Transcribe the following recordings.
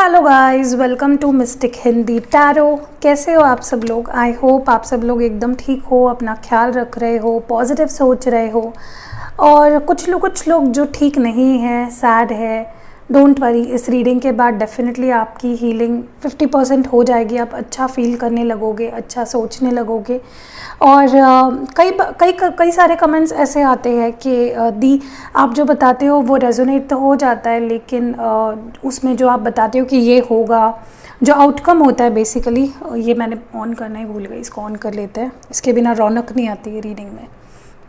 Hello guys, welcome to mystic Hindi tarot. कैसे हो आप सब लोग? आई होप आप सब लोग एकदम ठीक हो, अपना ख्याल रख रहे हो, पॉजिटिव सोच रहे हो। और कुछ लोग जो ठीक नहीं है, सैड है, डोंट वरी, इस रीडिंग के बाद डेफिनेटली आपकी हीलिंग 50% हो जाएगी। आप अच्छा फील करने लगोगे, अच्छा सोचने लगोगे। और कई सारे कमेंट्स ऐसे आते हैं कि दी आप जो बताते हो वो रेजोनेट तो हो जाता है, लेकिन उसमें जो आप बताते हो कि ये होगा, जो आउटकम होता है बेसिकली, ये मैंने ऑन करना ही भूल गई, इसको ऑन कर लेते हैं, इसके बिना रौनक नहीं आती है रीडिंग में।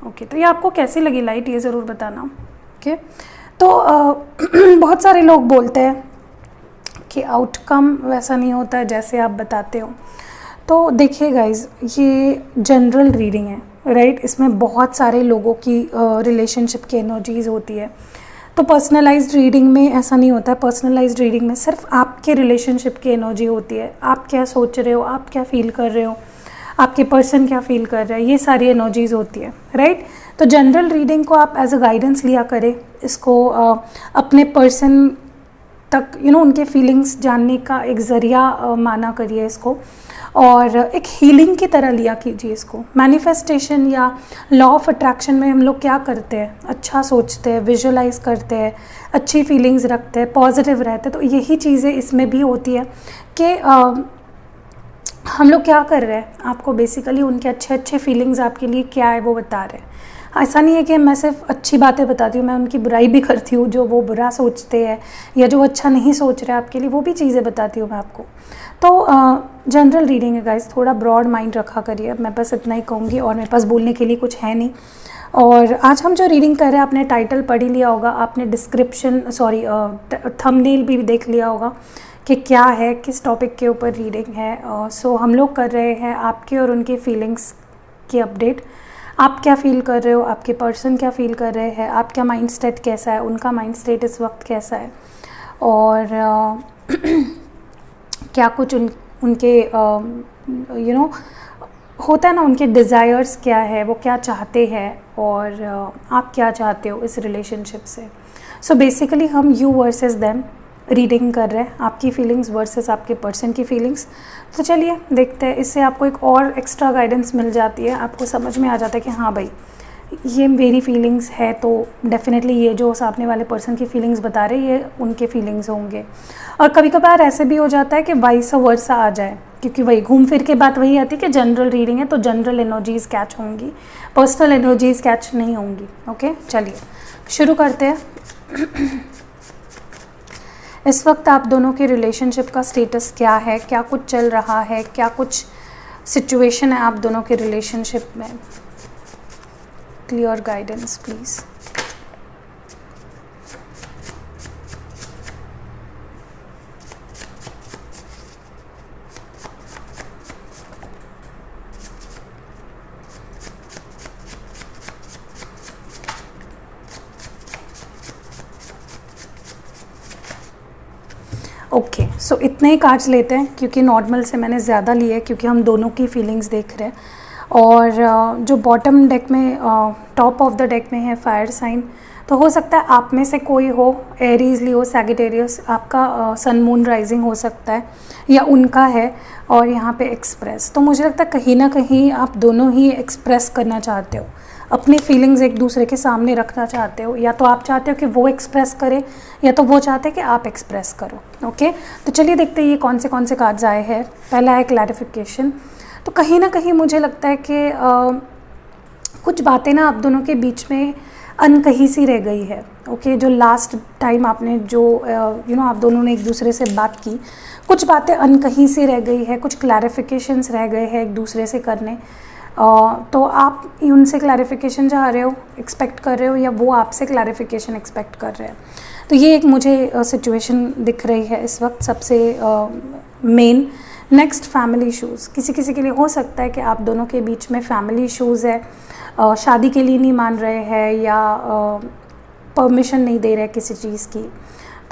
ओके, तो ये आपको कैसी लगी लाइट, ये ज़रूर बताना। ओके, तो बहुत सारे लोग बोलते हैं कि आउटकम वैसा नहीं होता है जैसे आप बताते हो। तो देखिए गाइज, ये जनरल रीडिंग है, राइट? इसमें बहुत सारे लोगों की रिलेशनशिप की एनर्जीज़ होती है। तो पर्सनलाइज्ड रीडिंग में ऐसा नहीं होता है। पर्सनलाइज्ड रीडिंग में सिर्फ आपके रिलेशनशिप की एनर्जी होती है। आप क्या सोच रहे हो, आप क्या फील कर रहे हो, आपके पर्सन क्या फील कर रहा है, ये सारी एनर्जीज़ होती है, राइट? तो जनरल रीडिंग को आप एज अ गाइडेंस लिया करें, इसको अपने पर्सन तक उनके फीलिंग्स जानने का एक ज़रिया माना करिए इसको, और एक हीलिंग की तरह लिया कीजिए इसको। मैनिफेस्टेशन या लॉ ऑफ अट्रैक्शन में हम लोग क्या करते हैं? अच्छा सोचते हैं, विजुअलाइज करते हैं, अच्छी फीलिंग्स रखते हैं, पॉजिटिव रहते हैं। तो यही चीज़ें इसमें भी होती है कि हम लोग क्या कर रहे हैं, आपको बेसिकली उनके अच्छे फीलिंग्स आपके लिए क्या है वो बता रहे हैं। ऐसा नहीं है कि मैं सिर्फ अच्छी बातें बताती हूँ, मैं उनकी बुराई भी करती हूँ, जो वो बुरा सोचते हैं या जो अच्छा नहीं सोच रहे आपके लिए, वो भी चीज़ें बताती हूँ मैं आपको। तो जनरल रीडिंग है गाइस, थोड़ा ब्रॉड माइंड रखा करिए। मैं बस इतना ही कहूँगी, और मेरे पास बोलने के लिए कुछ है नहीं। और आज हम जो रीडिंग कर रहे हैं, आपने टाइटल पढ़ ही लिया होगा, आपने डिस्क्रिप्शन थंबनेल भी देख लिया होगा कि क्या है, किस टॉपिक के ऊपर रीडिंग है। सो हम लोग कर रहे हैं आपके और उनके फीलिंग्स की अपडेट। आप क्या फ़ील कर रहे हो, आपके पर्सन क्या फ़ील कर रहे हैं, आपका माइंड स्टेट कैसा है, उनका माइंड स्टेट इस वक्त कैसा है, और क्या कुछ उनके होता है ना, उनके डिज़ायर्स क्या है, वो क्या चाहते हैं, और आप क्या चाहते हो इस रिलेशनशिप से। सो बेसिकली हम यू वर्सेस देम रीडिंग कर रहे हैं, आपकी फीलिंग्स वर्सेस आपके पर्सन की फीलिंग्स। तो चलिए देखते हैं, इससे आपको एक और एक्स्ट्रा गाइडेंस मिल जाती है, आपको समझ में आ जाता है कि हाँ भाई, ये मेरी फीलिंग्स है, तो डेफिनेटली ये जो सामने वाले पर्सन की फीलिंग्स बता रहे हैं, ये उनके फीलिंग्स होंगे। और कभी कभार ऐसे भी हो जाता है कि वाइस वर्सा आ जाए, क्योंकि वही घूम फिर के बात वही आती है कि जनरल रीडिंग है तो जनरल एनर्जीज़ कैच होंगी, पर्सनल एनर्जीज़ कैच नहीं होंगी। ओके, चलिए शुरू करते हैं। इस वक्त आप दोनों के रिलेशनशिप का स्टेटस क्या है, क्या कुछ चल रहा है, क्या कुछ सिचुएशन है आप दोनों के रिलेशनशिप में। Clear guidance please. ओके, सो इतने ही कार्ड्स लेते हैं, क्योंकि नॉर्मल से मैंने ज़्यादा लिए, क्योंकि हम दोनों की फीलिंग्स देख रहे हैं। और जो बॉटम डेक में, टॉप ऑफ द डेक में है फायर साइन, तो हो सकता है आप में से कोई हो, एरीज लियो, सैगिटेरियस, आपका सन मून राइजिंग हो सकता है, या उनका है। और यहाँ पे एक्सप्रेस, तो मुझे लगता है कहीं ना कहीं आप दोनों ही एक्सप्रेस करना चाहते हो, अपनी फीलिंग्स एक दूसरे के सामने रखना चाहते हो। या तो आप चाहते हो कि वो एक्सप्रेस करे, या तो वो चाहते हैं कि आप एक्सप्रेस करो। ओके, तो चलिए देखते हैं ये कौन से कार्ड्स आए हैं। पहला है क्लैरिफिकेशन। तो कहीं ना कहीं मुझे लगता है कि कुछ बातें ना आप दोनों के बीच में अनकही सी रह गई है। ओके, जो लास्ट टाइम आपने जो आप दोनों ने एक दूसरे से बात की, कुछ बातें अनकही सी रह गई है, कुछ क्लैरिफिकेशंस रह गए हैं एक दूसरे से करने। तो आप उनसे क्लैरिफिकेशन चाह रहे हो, एक्सपेक्ट कर रहे हो, या वो आपसे क्लैरिफिकेशन एक्सपेक्ट कर रहे हैं। तो ये एक मुझे सिचुएशन दिख रही है इस वक्त सबसे मेन। Next, family issues. किसी के लिए हो सकता है कि आप दोनों के बीच में फैमिली इशूज़ है, शादी के लिए नहीं मान रहे हैं, या परमिशन नहीं दे रहे किसी चीज़ की।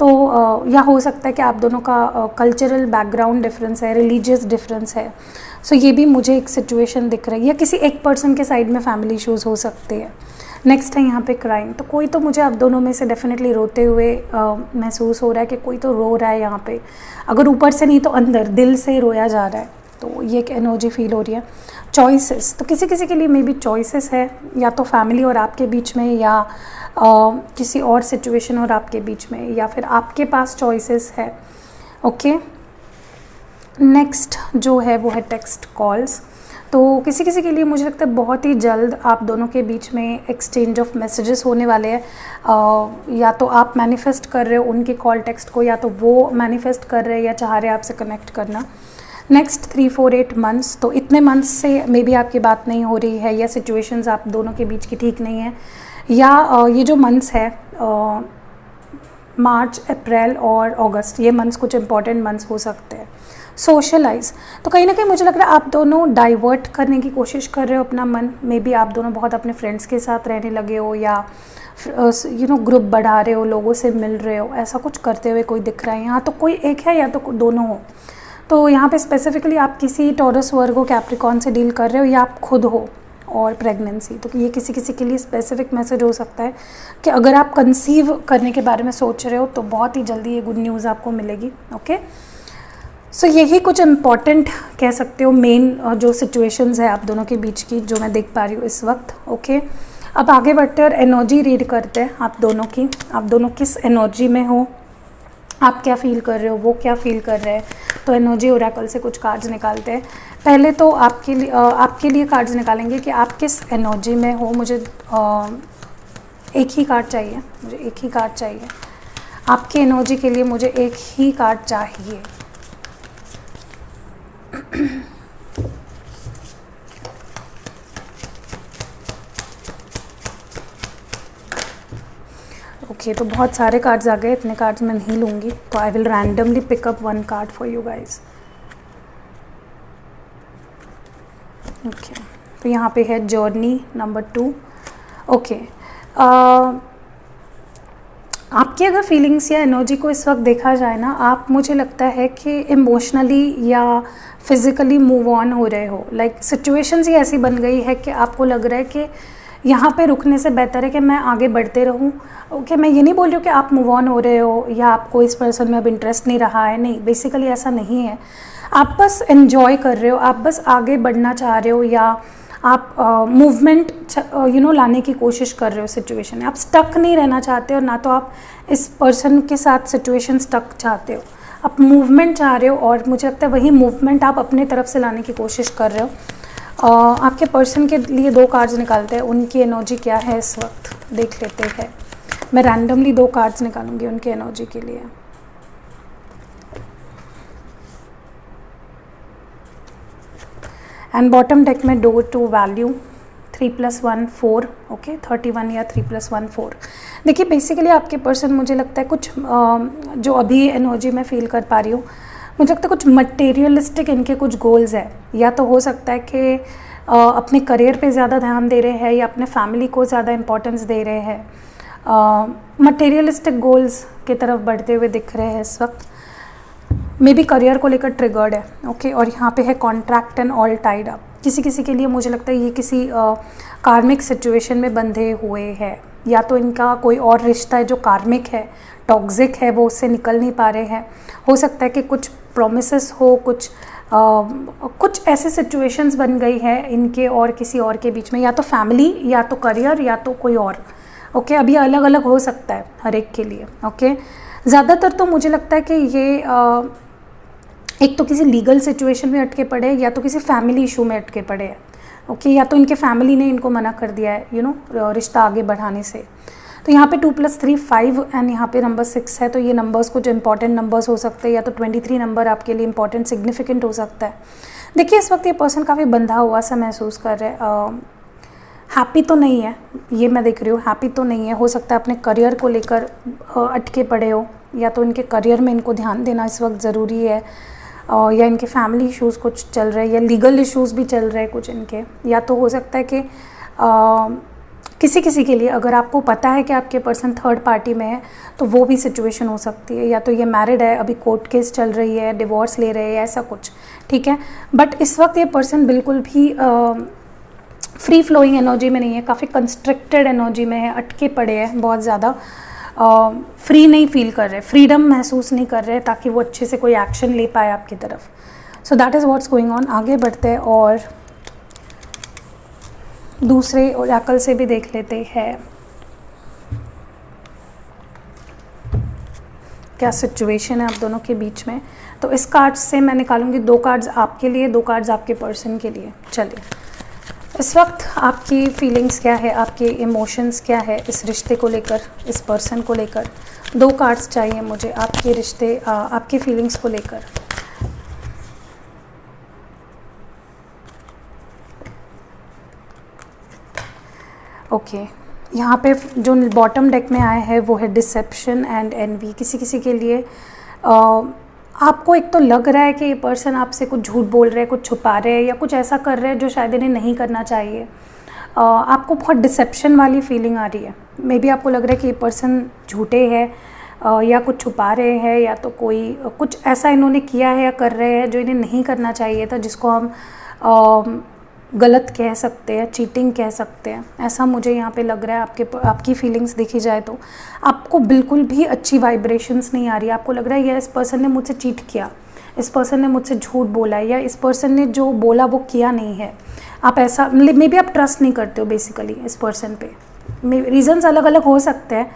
तो या हो सकता है कि आप दोनों का कल्चरल बैकग्राउंड डिफरेंस है, रिलीजियस डिफरेंस है। सो ये भी मुझे एक सिचुएशन दिख रही है, या किसी एक पर्सन के साइड में फैमिली इश्यूज़ हो सकते हैं। नेक्स्ट है यहाँ पे क्राइम, तो कोई तो मुझे आप दोनों में से डेफिनेटली रोते हुए महसूस हो रहा है कि कोई तो रो रहा है यहाँ पे, अगर ऊपर से नहीं तो अंदर दिल से रोया जा रहा है, तो ये एक एनर्जी फील हो रही है। चॉइसेस, तो किसी किसी के लिए मे बी चॉइसेस है, या तो फैमिली और आपके बीच में, या किसी और सिचुएशन और आपके बीच में, या फिर आपके पास चॉइसेस है। ओके, नेक्स्ट जो है वो है टेक्स्ट कॉल्स। तो किसी किसी के लिए मुझे लगता है बहुत ही जल्द आप दोनों के बीच में एक्सचेंज ऑफ मैसेजेस होने वाले हैं, या तो आप मैनिफेस्ट कर रहे हो उनके कॉल टेक्स्ट को, या तो वो मैनिफेस्ट कर रहे हैं या चाह रहे हैं आपसे कनेक्ट करना। नेक्स्ट 3, 4, 8 मंथ्स, तो इतने मंथ्स से मे बी आपकी बात नहीं हो रही है, या सिचुएशंस आप दोनों के बीच की ठीक नहीं है, या ये जो मंथ्स है मार्च, अप्रैल और अगस्त, ये मंथ्स कुछ इंपॉर्टेंट मंथ्स हो सकते हैं। सोशलाइज, तो कहीं ना कहीं मुझे लग रहा है आप दोनों डाइवर्ट करने की कोशिश कर रहे हो अपना मन, मे बी आप दोनों बहुत अपने फ्रेंड्स के साथ रहने लगे हो, या ग्रुप बढ़ा रहे हो, लोगों से मिल रहे हो, ऐसा कुछ करते हुए कोई दिख रहा है यहाँ। तो कोई एक है या तो दोनों हो। तो यहाँ पे स्पेसिफिकली आप किसी टॉरस, वर्गो, कैप्रिकॉर्न से डील कर रहे हो, या आप खुद हो और प्रेगनेंसी, तो ये किसी किसी के लिए स्पेसिफिक मैसेज हो सकता है कि अगर आप कंसीव करने के बारे में सोच रहे हो तो बहुत ही जल्दी ये गुड न्यूज़ आपको मिलेगी। ओके, सो यही कुछ इम्पॉर्टेंट कह सकते हो मेन जो सिचुएशंस है आप दोनों के बीच की, जो मैं देख पा रही हूँ इस वक्त। ओके, अब आगे बढ़ते हैं और एनर्जी रीड करते हैं आप दोनों की, आप दोनों किस एनर्जी में हो, आप क्या फील कर रहे हो, वो क्या फील कर रहे हैं। तो एनर्जी ओरेकल से कुछ कार्ड्स निकालते हैं। पहले तो आपके लिए कार्ड्स निकालेंगे कि आप किस एनर्जी में हो। मुझे एक ही कार्ड चाहिए, मुझे एक ही कार्ड चाहिए आपकी एनर्जी के लिए, मुझे एक ही कार्ड चाहिए। ओके, तो बहुत सारे कार्ड्स आ गए, इतने कार्ड्स मैं नहीं लूँगी, तो I will randomly pick up 1 card for you guys. Okay, तो यहाँ पे है जर्नी नंबर 2। ओके, आपकी अगर फीलिंग्स या एनर्जी को इस वक्त देखा जाए ना, आप, मुझे लगता है कि इमोशनली या फिज़िकली मूव ऑन हो रहे हो। लाइक सिचुएशंस ही ऐसी बन गई है कि आपको लग रहा है कि यहाँ पे रुकने से बेहतर है कि मैं आगे बढ़ते रहूँ। ओके, मैं ये नहीं बोल रही हूँ कि आप मूव ऑन हो रहे हो या आपको इस पर्सन में अब इंटरेस्ट नहीं रहा है, नहीं, बेसिकली ऐसा नहीं है। आप बस एन्जॉय कर रहे हो, आप बस आगे बढ़ना चाह रहे हो, या आप मूवमेंट लाने की कोशिश कर रहे हो सिचुएशन में। आप स्टक नहीं रहना चाहते हो, ना तो आप इस पर्सन के साथ सिचुएशन स्टक चाहते हो, आप मूवमेंट चाह रहे हो, और मुझे लगता है वही मूवमेंट आप अपने तरफ से लाने की कोशिश कर रहे हो। आपके पर्सन के लिए 2 कार्ड्स निकालते हैं, उनकी एनर्जी क्या है इस वक्त देख लेते हैं। मैं रैंडमली 2 कार्ड्स निकालूंगी उनकी एनर्जी के लिए। एंड बॉटम डेक में डोर टू वैल्यू 3+1 4। ओके, 31 या 3+1 4। देखिए, बेसिकली आपके पर्सन, मुझे लगता है कुछ जो अभी एनर्जी में फील कर पा रही हूँ, मुझे लगता है कुछ मटेरियलिस्टिक इनके कुछ गोल्स है। या तो हो सकता है कि अपने करियर पे ज़्यादा ध्यान दे रहे हैं, या अपने फैमिली को ज़्यादा इंपॉर्टेंस दे रहे हैं, मटेरियलिस्टिक गोल्स की तरफ बढ़ते हुए दिख रहे हैं इस वक्त। मे बी करियर को लेकर ट्रिगर्ड है। ओके, और यहाँ पे है contract and all tied up. किसी किसी के लिए मुझे लगता है ये किसी कार्मिक सिचुएशन में बंधे हुए हैं, या तो इनका कोई और रिश्ता है जो कार्मिक है, टॉक्सिक है, वो उससे निकल नहीं पा रहे हैं। हो सकता है कि कुछ प्रोमिसेस हो, कुछ ऐसे सिचुएशंस बन गई है इनके और किसी और के बीच में, या तो फैमिली, या तो करियर, या तो कोई और। ओके, अब ये अलग अलग हो सकता है हर एक के लिए। ओके, ज़्यादातर तो मुझे लगता है कि ये एक तो किसी लीगल सिचुएशन में अटके पड़े, या तो किसी फैमिली इशू में अटके पड़े हैं। ओके, या तो इनके फैमिली ने इनको मना कर दिया है रिश्ता आगे बढ़ाने से। तो यहाँ पे 2+3 5 एंड यहाँ पे नंबर 6 है, तो ये नंबर्स कुछ इंपॉर्टेंट नंबर्स हो सकते हैं, या तो 23 नंबर आपके लिए इंपॉर्टेंट सिग्निफिकेंट हो सकता है। देखिए, इस वक्त ये पर्सन काफ़ी बंधा हुआ सा महसूस कर रहे हैं। हैप्पी तो नहीं है, ये मैं देख रही हूँ, हैप्पी तो नहीं है। हो सकता है अपने करियर को लेकर अटके पड़े हो, या तो इनके करियर में इनको ध्यान देना इस वक्त ज़रूरी है, या इनके फैमिली इश्यूज़ कुछ चल रहे हैं, या लीगल इश्यूज़ भी चल रहे हैं कुछ इनके। या तो हो सकता है कि किसी किसी के लिए, अगर आपको पता है कि आपके पर्सन थर्ड पार्टी में है, तो वो भी सिचुएशन हो सकती है। या तो ये मैरिड है, अभी कोर्ट केस चल रही है, डिवोर्स ले रहे हैं, ऐसा कुछ, ठीक है। बट इस वक्त ये पर्सन बिल्कुल भी फ्री फ्लोइंग एनर्जी में नहीं है, काफ़ी कंस्ट्रिक्टेड एनर्जी में है, अटके पड़े हैं बहुत ज़्यादा, फ्री नहीं फील कर रहे, फ्रीडम महसूस नहीं कर रहे ताकि वो अच्छे से कोई एक्शन ले पाए आपकी तरफ। So that is what's going on. आगे बढ़ते हैं और दूसरे ओरेकल से भी देख लेते हैं क्या सिचुएशन है आप दोनों के बीच में। तो इस कार्ड से मैं निकालूंगी 2 कार्ड्स आपके लिए, 2 कार्ड्स आपके पर्सन के लिए। चलिए, इस वक्त आपकी फीलिंग्स क्या है, आपके इमोशंस क्या है इस रिश्ते को लेकर, इस पर्सन को लेकर। 2 कार्ड्स चाहिए मुझे आपके रिश्ते, आपकी फीलिंग्स को लेकर। ओके, यहाँ पे जो बॉटम डेक में आया है वो है डिसेप्शन एंड एनवी। किसी किसी के लिए आपको एक तो लग रहा है कि ये पर्सन आपसे कुछ झूठ बोल रहे हैं, कुछ छुपा रहे हैं या कुछ ऐसा कर रहे हैं जो शायद इन्हें नहीं करना चाहिए। आपको बहुत डिसेप्शन वाली फीलिंग आ रही है। मे बी आपको लग रहा है कि ये पर्सन झूठे हैं या कुछ छुपा रहे हैं, या तो कोई कुछ ऐसा इन्होंने किया है या कर रहे हैं जो इन्हें नहीं करना चाहिए था, जिसको हम गलत कह सकते हैं, चीटिंग कह सकते हैं। ऐसा मुझे यहाँ पे लग रहा है। आपकी फीलिंग्स देखी जाए तो आपको बिल्कुल भी अच्छी वाइब्रेशंस नहीं आ रही है। आपको लग रहा है या इस पर्सन ने मुझसे चीट किया, इस पर्सन ने मुझसे झूठ बोला, या इस पर्सन ने जो बोला वो किया नहीं है। आप ऐसा मे बी आप ट्रस्ट नहीं करते हो बेसिकली इस पर्सन पे। रीजंस अलग अलग हो सकते हैं,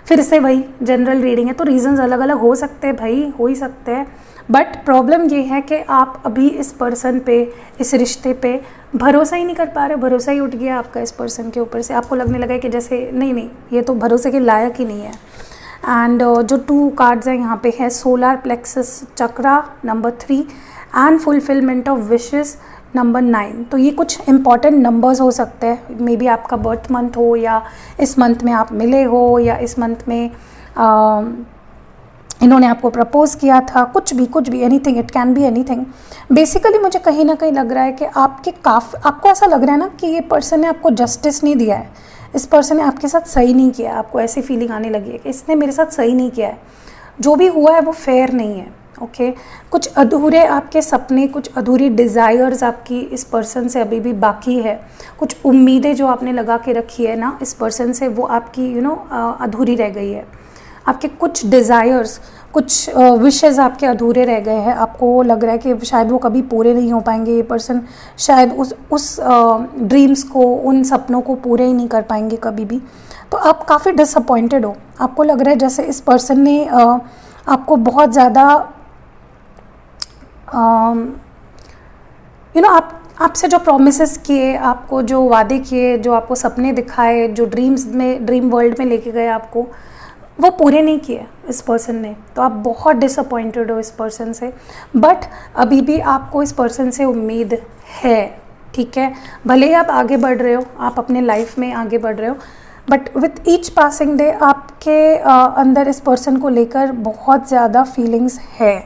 फिर से वही जनरल रीडिंग है तो रीजंस अलग अलग हो सकते हैं भाई, हो ही सकते हैं। बट प्रॉब्लम ये है कि आप अभी इस पर्सन पे, इस रिश्ते पे भरोसा ही नहीं कर पा रहे। भरोसा ही उठ गया आपका इस पर्सन के ऊपर से। आपको लगने लगा है कि जैसे नहीं ये तो भरोसे के लायक ही नहीं है। एंड जो 2 कार्ड्स हैं यहाँ पे है solar plexus chakra number 3 and fulfilment of wishes number 9। तो ये कुछ इंपॉर्टेंट नंबर्स हो सकते हैं। मे बी आपका बर्थ मंथ हो, या इस मंथ में आप मिले हो, या इस मंथ में इन्होंने आपको प्रपोज किया था, कुछ भी anything, it can be anything. Basically मुझे कहीं ना कहीं लग रहा है कि आपको ऐसा लग रहा है ना कि ये पर्सन ने आपको जस्टिस नहीं दिया है, इस पर्सन ने आपके साथ सही नहीं किया। आपको ऐसी फीलिंग आने लगी है कि इसने मेरे साथ सही नहीं किया है, जो भी हुआ है वो फेयर नहीं है। ओके, कुछ अधूरे आपके सपने, कुछ अधूरी डिज़ायर्स आपकी इस पर्सन से अभी भी बाकी है। कुछ उम्मीदें जो आपने लगा के रखी है ना इस पर्सन से, वो आपकी अधूरी रह गई है। आपके कुछ डिज़ायर्स, कुछ विशेज़ आपके अधूरे रह गए हैं। आपको लग रहा है कि शायद वो कभी पूरे नहीं हो पाएंगे। ये पर्सन शायद उस ड्रीम्स को, उन सपनों को पूरे ही नहीं कर पाएंगे कभी भी। तो आप काफ़ी डिसअपॉइंटेड हो। आपको लग रहा है जैसे इस पर्सन ने आपको बहुत ज़्यादा आपसे जो प्रोमिसेस किए, आपको जो वादे किए, जो आपको सपने दिखाए, जो ड्रीम वर्ल्ड में लेके गए आपको, वो पूरे नहीं किए इस पर्सन ने। तो आप बहुत डिसअपॉइंटेड हो इस पर्सन से। बट अभी भी आपको इस पर्सन से उम्मीद है, ठीक है। भले ही आप आगे बढ़ रहे हो, आप अपने लाइफ में आगे बढ़ रहे हो, but with each passing day आपके अंदर इस पर्सन को लेकर बहुत ज़्यादा फीलिंग्स है।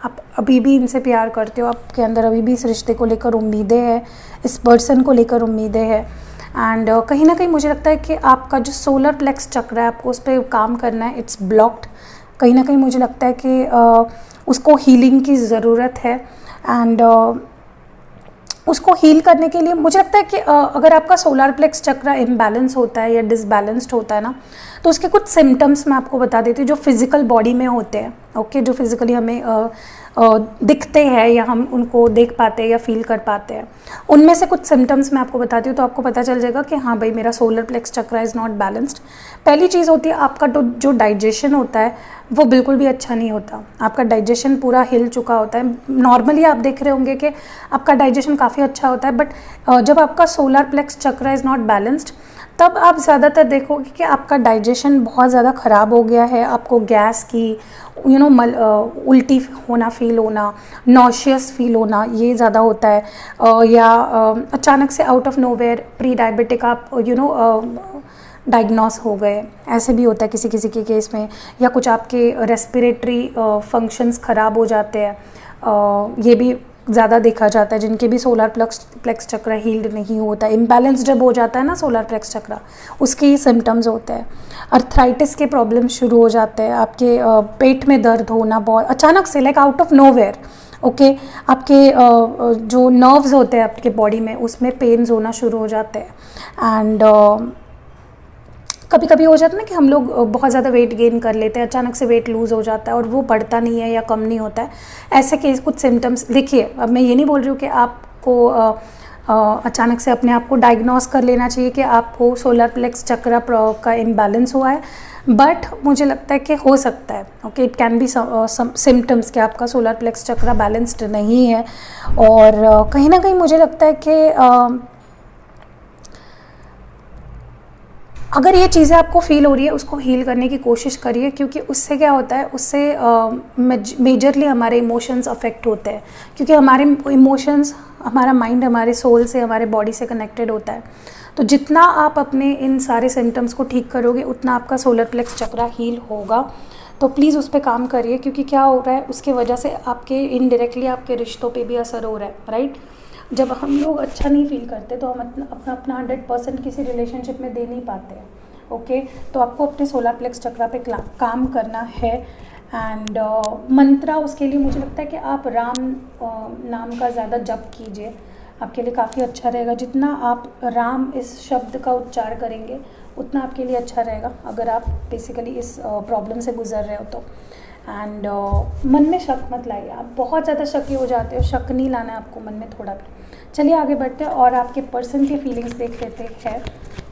आप अभी भी इनसे प्यार करते हो, आपके अंदर अभी भी इस रिश्ते को लेकर उम्मीदें हैं, इस पर्सन को लेकर उम्मीदें हैं। एंड कहीं ना कहीं मुझे लगता है कि आपका जो सोलर प्लेक्स चक्र है, आपको उस पर काम करना है, इट्स ब्लॉक्ड। कहीं ना कहीं मुझे लगता है कि उसको हीलिंग की ज़रूरत है। एंड उसको हील करने के लिए मुझे लगता है कि अगर आपका सोलर प्लेक्स चक्र इम्बैलेंस होता है या डिसबैलेंस्ड होता है ना, तो उसके कुछ सिम्टम्स मैं आपको बता देती हूँ जो फिज़िकल बॉडी में होते हैं। ओके, जो फिज़िकली हमें दिखते हैं या हम उनको देख पाते हैं या फील कर पाते हैं, उनमें से कुछ सिम्टम्स मैं आपको बताती हूँ, तो आपको पता चल जाएगा कि हाँ भाई, मेरा सोलर प्लेक्स चक्र इज़ नॉट बैलेंस्ड। पहली चीज़ होती है आपका जो डाइजेशन होता है वो बिल्कुल भी अच्छा नहीं होता। आपका डाइजेशन पूरा हिल चुका होता है। नॉर्मली आप देख रहे होंगे कि आपका डाइजेशन काफ़ी अच्छा होता है, बट जब आपका सोलर प्लेक्स चक्र इज़ नॉट बैलेंस्ड, तब आप ज़्यादातर देखोगे कि आपका डाइजेशन बहुत ज़्यादा ख़राब हो गया है। आपको गैस की उल्टी होना, फील होना, नॉशियस फील होना, ये ज़्यादा होता है। या अचानक से out of nowhere pre diabetic आप डायग्नोस हो गए, ऐसे भी होता है किसी किसी के केस में। या कुछ आपके रेस्पिरेटरी फंक्शंस ख़राब हो जाते हैं, ये भी ज़्यादा देखा जाता है, जिनके भी सोलर प्लेक्स चक्र हील्ड नहीं होता, इम्बैलेंस जब हो जाता है ना सोलर प्लेक्स चक्र, उसके ही सिम्टम्स होते हैं। अर्थराइटिस के प्रॉब्लम शुरू हो जाते हैं, आपके पेट में दर्द होना बहुत अचानक से, like out of nowhere, okay. आपके जो नर्व्स होते हैं आपके बॉडी में, उसमें पेन्स होना शुरू हो जाते हैं। एंड कभी कभी हो जाता है ना कि हम लोग बहुत ज़्यादा वेट गेन कर लेते हैं, अचानक से वेट लूज़ हो जाता है और वो बढ़ता नहीं है या कम नहीं होता है। ऐसे के कुछ सिम्टम्स देखिए, अब मैं ये नहीं बोल रही हूँ कि आपको अचानक से अपने आप को डायग्नोस कर लेना चाहिए कि आपको सोलर प्लेक्स चक्र का इम्बैलेंस हुआ है, बट मुझे लगता है कि हो सकता है, okay, it can be symptoms कि आपका सोलर प्लेक्स चक्र बैलेंस्ड नहीं है। और कहीं ना कहीं मुझे लगता है कि अगर ये चीज़ें आपको फील हो रही है, उसको हील करने की कोशिश करिए, क्योंकि उससे क्या होता है, उससे मेजरली हमारे इमोशंस अफेक्ट होते हैं, क्योंकि हमारे इमोशंस, हमारा माइंड हमारे सोल से, हमारे बॉडी से कनेक्टेड होता है। तो जितना आप अपने इन सारे सिम्टम्स को ठीक करोगे, उतना आपका सोलर प्लेक्स चक्र हील होगा। तो प्लीज़ उस पर काम करिए, क्योंकि क्या हो रहा है, उसके वजह से आपके इनडायरेक्टली आपके रिश्तों पे भी असर हो रहा है, राइट। जब हम लोग अच्छा नहीं फील करते तो हम अपना 100% किसी रिलेशनशिप में दे नहीं पाते हैं, ओके। तो आपको अपने सोलर प्लेक्स चक्र पे काम करना है। एंड मंत्रा उसके लिए मुझे लगता है कि आप राम नाम का ज़्यादा जप कीजिए, आपके लिए काफ़ी अच्छा रहेगा। जितना आप राम इस शब्द का उच्चार करेंगे, उतना आपके लिए अच्छा रहेगा, अगर आप बेसिकली इस प्रॉब्लम से गुजर रहे हो तो। एंड मन में शक मत लाइए, आप बहुत ज़्यादा शकी हो जाते हो, शक नहीं लाना है आपको मन में थोड़ा भी। चलिए आगे बढ़ते हैं और आपके पर्सन के फीलिंग्स देख लेते हैं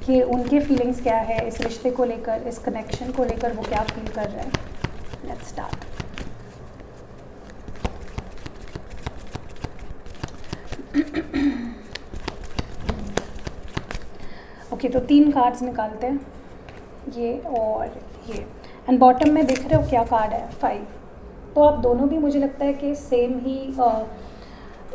कि उनके फीलिंग्स क्या है इस रिश्ते को लेकर, इस कनेक्शन को लेकर, वो क्या फील कर रहे हैं। Let's start. ओके, तो 3 कार्ड्स निकालते हैं, ये और ये। एंड बॉटम में देख रहे हो क्या कार्ड है, 5। तो आप दोनों भी मुझे लगता है कि सेम ही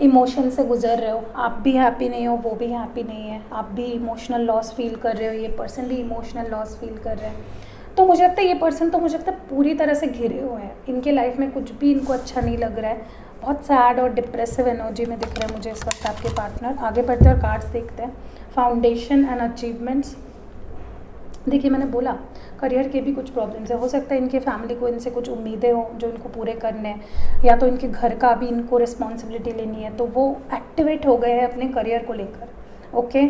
इमोशन से गुजर रहे हो, आप भी हैप्पी नहीं हो, वो भी हैप्पी नहीं है, आप भी इमोशनल लॉस फील कर रहे हो, ये पर्सन भी इमोशनल लॉस फील कर रहे हैं। तो मुझे लगता है ये पर्सन तो मुझे लगता है पूरी तरह से घिरे हुए हैं, इनके लाइफ में कुछ भी इनको अच्छा नहीं लग रहा है, बहुत सैड और डिप्रेसिव एनर्जी में दिख रहा है मुझे इस वक्त आपके पार्टनर। आगे बढ़ते हैं और कार्ड्स देखते हैं। Foundation and achievements. देखिए मैंने बोला करियर के भी कुछ प्रॉब्लम्स है, हो सकता है इनके फैमिली को इनसे कुछ उम्मीदें हो जो इनको पूरे करने हैं, या तो इनके घर का भी इनको रिस्पॉन्सिबिलिटी लेनी है, तो वो एक्टिवेट हो गए हैं अपने करियर को लेकर, ओके।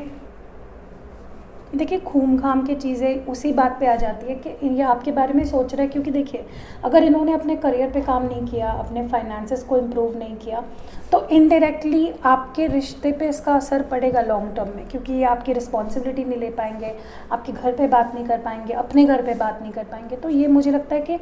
देखिए घूम घाम के चीज़ें उसी बात पे आ जाती है कि ये आपके बारे में सोच रहा है, क्योंकि देखिए अगर इन्होंने अपने करियर पे काम नहीं किया, अपने फाइनेंसेस को इम्प्रूव नहीं किया, तो इनडायरेक्टली आपके रिश्ते पे इसका असर पड़ेगा लॉन्ग टर्म में, क्योंकि ये आपकी रिस्पॉन्सिबिलिटी नहीं ले पाएंगे, आपके घर पे बात नहीं कर पाएंगे, अपने घर पे बात नहीं कर पाएंगे। तो ये मुझे लगता है कि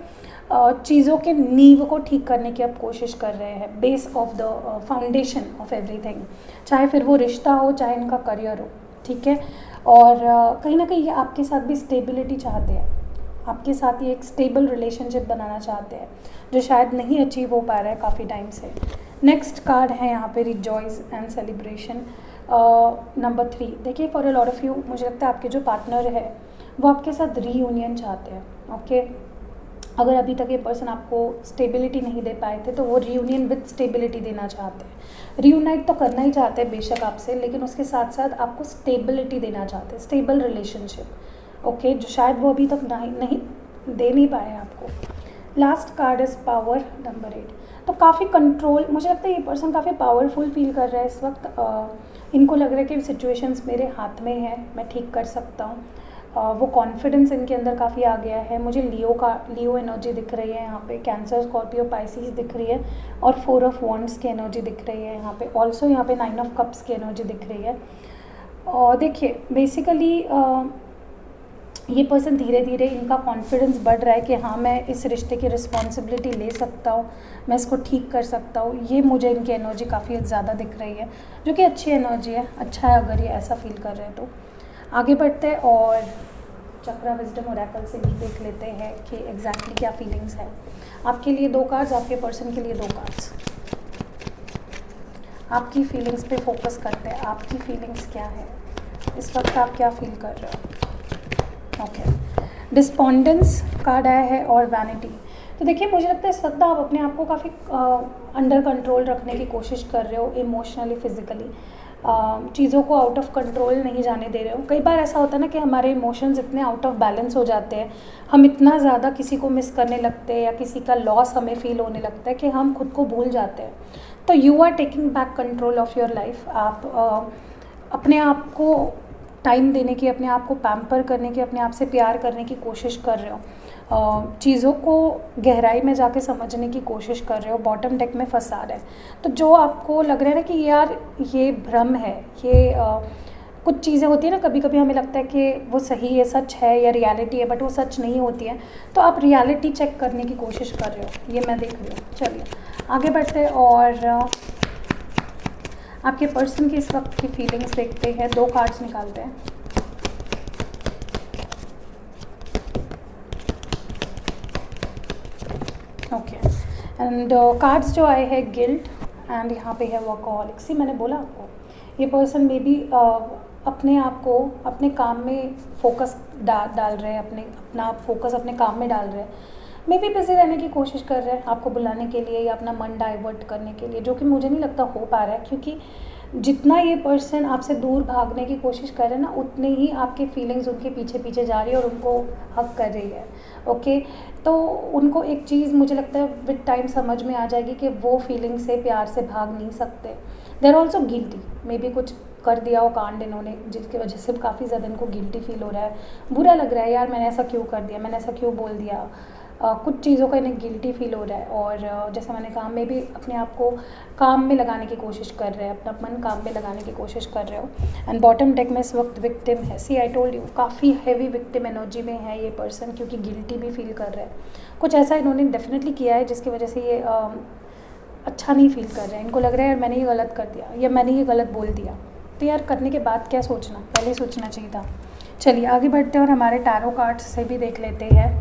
चीज़ों के नींव को ठीक करने की आप कोशिश कर रहे हैं, base of the foundation of everything, चाहे फिर वो रिश्ता हो, चाहे इनका करियर हो, ठीक है। और कहीं ना कहीं ये आपके साथ भी स्टेबिलिटी चाहते हैं, आपके साथ ही एक स्टेबल रिलेशनशिप बनाना चाहते हैं, जो शायद नहीं अचीव हो पा रहा है काफ़ी टाइम से। नेक्स्ट कार्ड है यहाँ पे रिजॉइस एंड सेलिब्रेशन, नंबर 3। देखिए for a lot of you मुझे लगता है आपके जो पार्टनर है वो आपके साथ रीयूनियन चाहते हैं, ओके। अगर अभी तक ये पर्सन आपको स्टेबिलिटी नहीं दे पाए थे, तो वो रीयूनियन विद स्टेबिलिटी देना चाहते हैं। रीयूनाइट तो करना ही चाहते हैं बेशक आपसे, लेकिन उसके साथ साथ आपको स्टेबिलिटी देना चाहते हैं, स्टेबल रिलेशनशिप, ओके, जो शायद वो अभी तक नहीं दे नहीं पाए आपको। Last card is power, number 8। तो काफ़ी कंट्रोल, मुझे लगता है ये पर्सन काफ़ी पावरफुल फील कर रहा है इस वक्त। इनको लग रहा है कि सिचुएशंस मेरे हाथ में है, मैं ठीक कर सकता हूँ। वो कॉन्फिडेंस इनके अंदर काफ़ी आ गया है। मुझे लियो एनर्जी दिख रही है यहाँ पे, कैंसर, स्कॉर्पियो, पाइसिस दिख रही है, और 4 ऑफ वॉन्ड्स की एनर्जी दिख रही है यहाँ पे। ऑल्सो यहाँ पे 9 ऑफ कप्स की एनर्जी दिख रही है। और देखिए बेसिकली ये पर्सन धीरे धीरे, इनका कॉन्फिडेंस बढ़ रहा है कि हाँ मैं इस रिश्ते की रिस्पॉन्सिबिलिटी ले सकता हूँ, मैं इसको ठीक कर सकता हूँ। ये मुझे इनकी एनर्जी काफ़ी ज़्यादा दिख रही है, जो कि अच्छी एनर्जी है, अच्छा है अगर ये ऐसा फील कर रहे हैं तो। आगे बढ़ते हैं और चक्रा विजडम ओरेकल से भी देख लेते हैं कि एग्जैक्टली क्या फीलिंग्स है। आपके लिए 2 कार्ड्स, आपके पर्सन के लिए 2 कार्ड्स। आपकी फीलिंग्स पे फोकस करते हैं, आपकी फीलिंग्स क्या है इस वक्त, आप क्या फील कर रहे हो, ओके। डिस्पोंडेंस कार्ड आया है और वैनिटी। तो देखिए मुझे लगता है इस वक्त आप अपने आप को काफ़ी अंडर कंट्रोल रखने की कोशिश कर रहे हो, इमोशनली, फिज़िकली चीज़ों को आउट ऑफ कंट्रोल नहीं जाने दे रहे हो। कई बार ऐसा होता है ना कि हमारे इमोशंस इतने आउट ऑफ बैलेंस हो जाते हैं, हम इतना ज़्यादा किसी को मिस करने लगते हैं या किसी का लॉस हमें फील होने लगता है कि हम खुद को भूल जाते हैं। तो you are taking back control of your life. आप अपने आप को टाइम देने की, अपने आप को पैम्पर करने की, अपने आप से प्यार करने की कोशिश कर रहे हो, चीज़ों को गहराई में जाके समझने की कोशिश कर रहे हो, बॉटम डेक में फंसा रहे हैं। तो जो आपको लग रहा है ना कि यार ये भ्रम है, ये कुछ चीज़ें होती है ना, कभी कभी हमें लगता है कि वो सही है, सच है या रियलिटी है, बट वो सच नहीं होती है। तो आप रियलिटी चेक करने की कोशिश कर रहे हो, ये मैं देख रही हूँ। चलिए आगे बढ़ते हैं और आपके पर्सन की इस वक्त की फीलिंग्स देखते हैं। 2 कार्ड्स निकालते हैं। ओके, एंड कार्ड्स जो आए हैं गिल्ट एंड यहाँ पे है वर्कहॉलिक। सी मैंने बोला आपको ये पर्सन मे बी अपने आप को अपने काम में फोकस डाल रहे हैं, अपना फोकस अपने काम में डाल रहे हैं, मे बी बिजी रहने की कोशिश कर रहे हैं आपको बुलाने के लिए या अपना मन डाइवर्ट करने के लिए, जो कि मुझे नहीं लगता हो पा रहा है, क्योंकि जितना ये पर्सन आपसे दूर भागने की कोशिश कर रहे हैं ना, उतने ही आपकी फीलिंग्स उनके पीछे पीछे जा रही है और उनको हक कर रही है। ओके, तो उनको एक चीज़ मुझे लगता है विद टाइम समझ में आ जाएगी कि वो फीलिंग से, प्यार से भाग नहीं सकते। They are also guilty, maybe कुछ कर दिया हो कांड इन्होंने जिसकी वजह से काफ़ी ज़्यादा इनको गिल्टी फील हो रहा है, बुरा लग रहा है, यार मैंने ऐसा क्यों कर दिया, मैंने ऐसा क्यों बोल दिया। कुछ चीज़ों का इन्हें गिल्टी फील हो रहा है और जैसा मैंने कहा, में भी अपने आप को काम में लगाने की कोशिश कर रहे हैं, अपना मन काम में लगाने की कोशिश कर रहे हो। एंड बॉटम डेक में इस वक्त विक्टिम है। सी आई टोल्ड यू, काफ़ी हैवी विक्टिम एनर्जी में है ये पर्सन, क्योंकि गिल्टी भी फील कर रहा है। कुछ ऐसा इन्होंने डेफिनेटली किया है जिसकी वजह से ये अच्छा नहीं फील कर रहे हैं। इनको लग रहा है यार मैंने ये गलत कर दिया या मैंने ये गलत बोल दिया। तो यार करने के बाद क्या सोचना, पहले सोचना चाहिए था। चलिए आगे बढ़ते हैं और हमारे टैरो कार्ड्स से भी देख लेते हैं।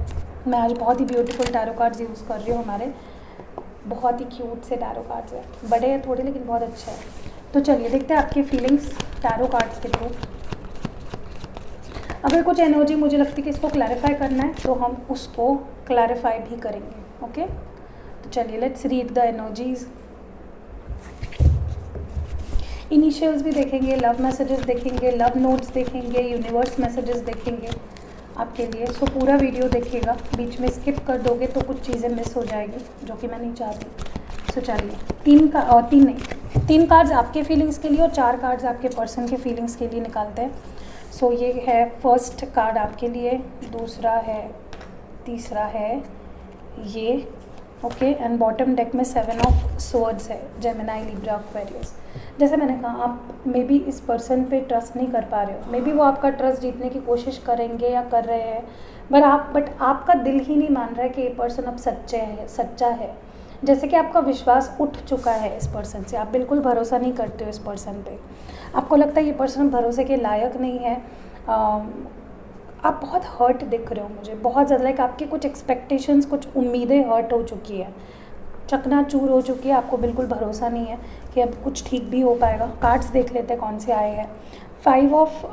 मैं आज बहुत ही ब्यूटीफुल टैरो कार्ड्स यूज़ कर रही हूँ। हमारे बहुत ही क्यूट से टैरो कार्ड्स हैं, बड़े हैं थोड़े लेकिन बहुत अच्छे हैं। तो चलिए देखते हैं आपकी फीलिंग्स टैरो कार्ड्स के थ्रू। अगर कुछ एनर्जी मुझे लगती है कि इसको क्लैरिफाई करना है तो हम उसको क्लैरिफाई भी करेंगे। ओके, तो चलिए let's read the energies. Initials भी देखेंगे, लव मैसेजेस देखेंगे, लव नोट्स देखेंगे, यूनिवर्स मैसेजेस देखेंगे आपके लिए। सो पूरा वीडियो देखिएगा, बीच में स्किप कर दोगे तो कुछ चीज़ें मिस हो जाएगी, जो कि मैं नहीं चाहती। सो चलिए 3 कार्ड्स आपके फीलिंग्स के लिए और 4 कार्ड्स आपके पर्सन के फीलिंग्स के लिए निकालते हैं। सो ये है फर्स्ट कार्ड आपके लिए, दूसरा है, तीसरा है ये। ओके, एंड बॉटम डेक में 7 ऑफ स्वॉर्ड्स है, जेमिनी, लिब्रा, एक्वेरियस। जैसे मैंने कहा, आप मे बी इस पर्सन पे ट्रस्ट नहीं कर पा रहे हो, मे बी वो आपका ट्रस्ट जीतने की कोशिश करेंगे या कर रहे हैं, बट आपका दिल ही नहीं मान रहा है कि ये पर्सन अब सच्चा है। जैसे कि आपका विश्वास उठ चुका है इस पर्सन से, आप बिल्कुल भरोसा नहीं करते हो इस पर्सन पे। आपको लगता है ये पर्सन भरोसे के लायक नहीं है। आप बहुत हर्ट दिख रहे हो मुझे, बहुत ज़्यादा, लाइक आपकी कुछ एक्सपेक्टेशंस, कुछ उम्मीदें हर्ट हो चुकी है, चकनाचूर हो चुकी है। आपको बिल्कुल भरोसा नहीं है कि अब कुछ ठीक भी हो पाएगा। कार्ड्स देख लेते हैं कौन से आए हैं। 5 ऑफ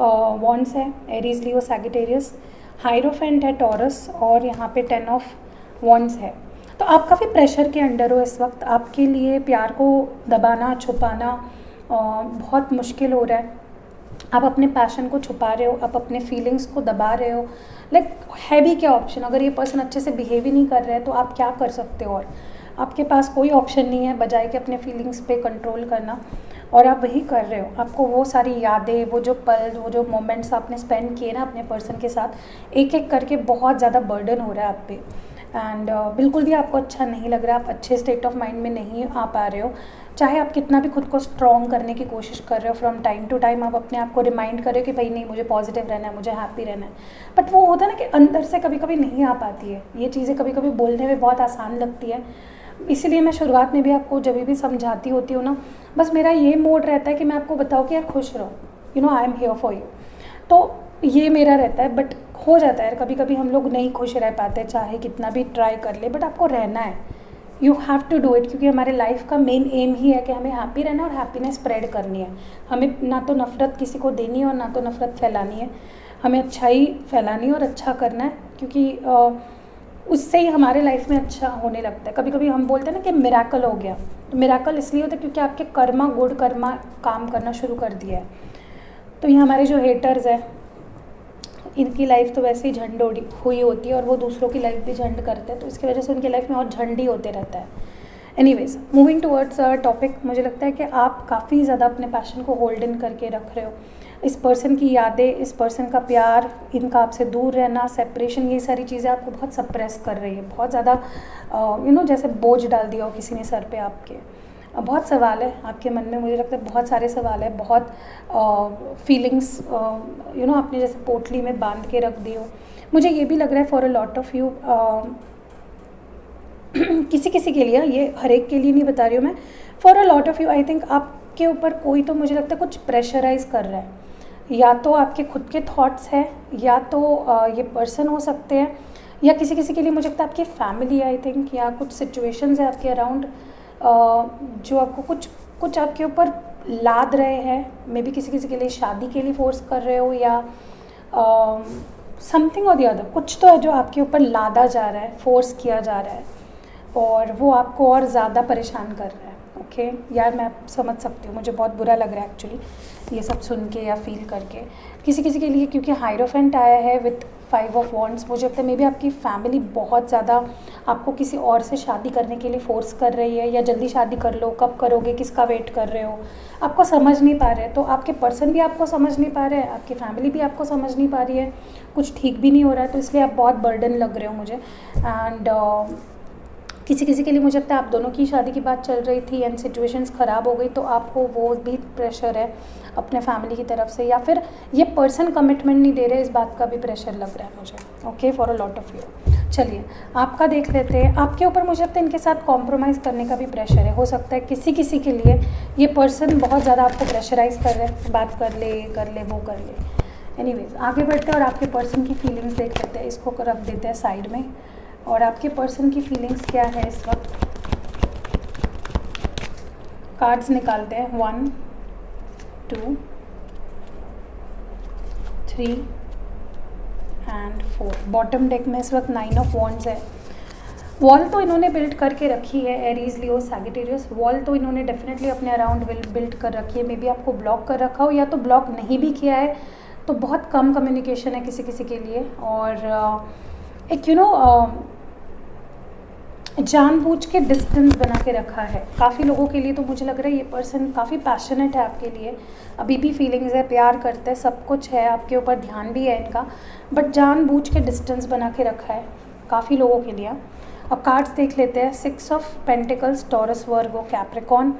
वॉन्ड्स है, एरीज, लियो, सैजिटेरियस। हायरोफेंट है, टॉरस, और यहाँ पे 10 ऑफ वॉन्ड्स है। तो आप काफ़ी प्रेशर के अंडर हो इस वक्त। आपके लिए प्यार को दबाना, छुपाना बहुत मुश्किल हो रहा है। आप अपने पैशन को छुपा रहे हो, आप अपने फीलिंग्स को दबा रहे हो। लाइक है भी क्या ऑप्शन? अगर ये पर्सन अच्छे से बिहेव ही नहीं कर रहे हैं तो आप क्या कर सकते हो? और आपके पास कोई ऑप्शन नहीं है बजाय कि अपने फीलिंग्स पे कंट्रोल करना, और आप वही कर रहे हो। आपको वो सारी यादें, वो जो पल, वो जो मोमेंट्स आपने स्पेंड किए ना अपने पर्सन के साथ, एक एक करके बहुत ज़्यादा बर्डन हो रहा है आप पे। एंड बिल्कुल भी आपको अच्छा नहीं लग रहा, आप अच्छे स्टेट ऑफ माइंड में नहीं आ पा रहे हो। चाहे आप कितना भी खुद को स्ट्रॉन्ग करने की कोशिश कर रहे हो, फ्रॉम टाइम टू टाइम आप अपने आप को रिमाइंड कर रहे हो कि भाई नहीं, मुझे पॉजिटिव रहना है, मुझे हैप्पी रहना है, बट वो होता है ना कि अंदर से कभी कभी नहीं आ पाती है। ये चीज़ें कभी कभी बोलने में बहुत आसान लगती है, इसीलिए मैं शुरुआत में भी आपको जब भी समझाती होती हूँ ना, बस मेरा ये मोड रहता है कि मैं आपको बताऊँ कि यार खुश रहो, you know I am here for you. तो ये मेरा रहता है, बट हो जाता है यार कभी कभी हम लोग नहीं खुश रह पाते, चाहे कितना भी ट्राई कर ले, बट आपको रहना है, you have to do it, क्योंकि हमारे लाइफ का मेन एम ही है कि हमें हैप्पी रहना और हैप्पीनेस स्प्रेड करनी है। हमें ना तो नफ़रत किसी को देनी है और ना तो नफ़रत फैलानी है, हमें अच्छाई फैलानी है और अच्छा करना है। क्योंकि उससे ही हमारे लाइफ में अच्छा होने लगता है। कभी कभी हम बोलते हैं ना कि मिराकल हो गया, तो मिराकल इसलिए होता है क्योंकि आपके कर्मा, गुड कर्मा काम करना शुरू कर दिया है। तो ये हमारे जो हेटर्स हैं, इनकी लाइफ तो वैसे ही झंड हुई होती है और वो दूसरों की लाइफ भी झंड करते हैं, तो इसकी वजह से उनकी लाइफ में और झंड ही होते रहता है। एनीवेज, मूविंग टुवर्ड्स टॉपिक, मुझे लगता है कि आप काफ़ी ज़्यादा अपने पैशन को होल्ड इन करके रख रहे हो। इस पर्सन की यादें, इस पर्सन का प्यार, इनका आपसे दूर रहना, सेपरेशन, ये सारी चीज़ें आपको बहुत सप्रेस कर रही है, बहुत ज़्यादा जैसे बोझ डाल दिया हो किसी ने सर पे आपके। बहुत सवाल है आपके मन में, मुझे लगता है बहुत सारे सवाल है, बहुत फीलिंग्स आपने जैसे पोटली में बांध के रख दी हो। मुझे ये भी लग रहा है for a lot of you, किसी किसी के लिए, ये हर एक के लिए नहीं बता रही हूँ मैं, for a lot of you I think आपके ऊपर कोई तो मुझे लगता है कुछ प्रेशराइज कर रहा है। या तो आपके खुद के थॉट्स हैं, या तो ये पर्सन हो सकते हैं, या किसी किसी के लिए मुझे लगता है आपकी फैमिली आई थिंक, या कुछ सिचुएशंस है आपके अराउंड जो आपको कुछ आपके ऊपर लाद रहे हैं। मे बी किसी किसी के लिए शादी के लिए फोर्स कर रहे हो, या समथिंग और द अदर, कुछ तो है जो आपके ऊपर लादा जा रहा है, फोर्स किया जा रहा है, और वो आपको और ज़्यादा परेशान कर रहा है। ओके यार, मैं समझ सकती हूँ, मुझे बहुत बुरा लग रहा है एक्चुअली ये सब सुन के या फील करके। किसी किसी के लिए क्योंकि हायरोफेंट आया है विथ 5 ऑफ वॉन्ड्स, मुझे लगता है मे बी आपकी फैमिली बहुत ज़्यादा आपको किसी और से शादी करने के लिए फोर्स कर रही है, या जल्दी शादी कर लो, कब करोगे, किसका वेट कर रहे हो, आपको समझ नहीं पा रहे। तो आपके पर्सन भी आपको समझ नहीं पा रहे हैं, आपकी फैमिली भी आपको समझ नहीं पा रही है, कुछ ठीक भी नहीं हो रहा है, तो इसलिए आप बहुत बर्डन लग रहे हो मुझे। एंड किसी किसी के लिए मुझे लगता है आप दोनों की शादी की बात चल रही थी एंड सिचुएशंस ख़राब हो गई, तो आपको वो भी प्रेशर है अपने फैमिली की तरफ से, या फिर ये पर्सन कमिटमेंट नहीं दे रहे, इस बात का भी प्रेशर लग रहा है मुझे। Okay, for a lot of you. चलिए आपका देख लेते हैं। आपके ऊपर मुझे लगता है इनके साथ कॉम्प्रोमाइज़ करने का भी प्रेशर है। हो सकता है किसी किसी के लिए ये पर्सन बहुत ज़्यादा आपको प्रेशराइज कर रहे हैं, बात कर ले, वो कर ले। एनीवेज, आगे बढ़ते हैं और आपके पर्सन की फीलिंग्स देख लेते हैं। इसको रख देते हैं साइड में, और आपके पर्सन की फीलिंग्स क्या है इस वक्त। कार्ड्स निकालते हैं, 1 2 3 एंड 4। बॉटम डेक में इस वक्त 9 ऑफ वॉन्ड्स है। वॉल तो इन्होंने बिल्ड करके रखी है, एरीज, लियो, सैजिटेरियस, वॉल तो इन्होंने डेफिनेटली अपने अराउंड बिल्ड कर रखी है। मे बी आपको ब्लॉक कर रखा हो, या तो ब्लॉक नहीं भी किया है, तो बहुत कम कम्युनिकेशन है किसी किसी के लिए। और एक जानबूझ के डिस्टेंस बना के रखा है काफ़ी लोगों के लिए। तो मुझे लग रहा है ये पर्सन काफ़ी पैशनेट है आपके लिए, अभी भी फीलिंग्स है, प्यार करते हैं, सब कुछ है, आपके ऊपर ध्यान भी है इनका, बट जानबूझ के डिस्टेंस बना के रखा है काफ़ी लोगों के लिए। अब कार्ड्स देख लेते हैं। 6 of pentacles, taurus, Virgo, Capricorn,